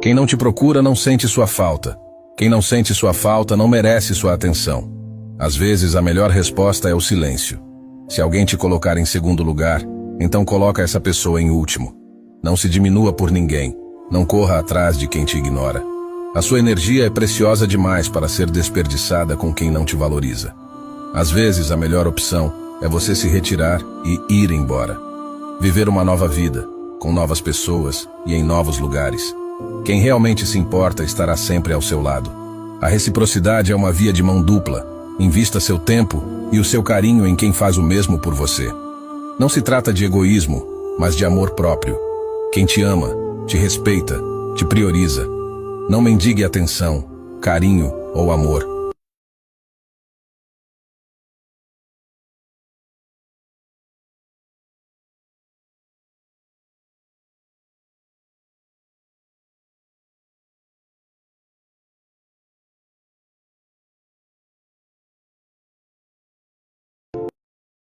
Quem não te procura não sente sua falta. Quem não sente sua falta não merece sua atenção. Às vezes a melhor resposta é o silêncio. Se alguém te colocar em segundo lugar, então coloca essa pessoa em último. Não se diminua por ninguém. Não corra atrás de quem te ignora. A sua energia é preciosa demais para ser desperdiçada com quem não te valoriza. Às vezes a melhor opção é você se retirar e ir embora. Viver uma nova vida, com novas pessoas e em novos lugares. Quem realmente se importa estará sempre ao seu lado. A reciprocidade é uma via de mão dupla. Invista seu tempo e o seu carinho em quem faz o mesmo por você. Não se trata de egoísmo, mas de amor próprio. Quem te ama, te respeita, te prioriza. Não mendigue atenção, carinho ou amor.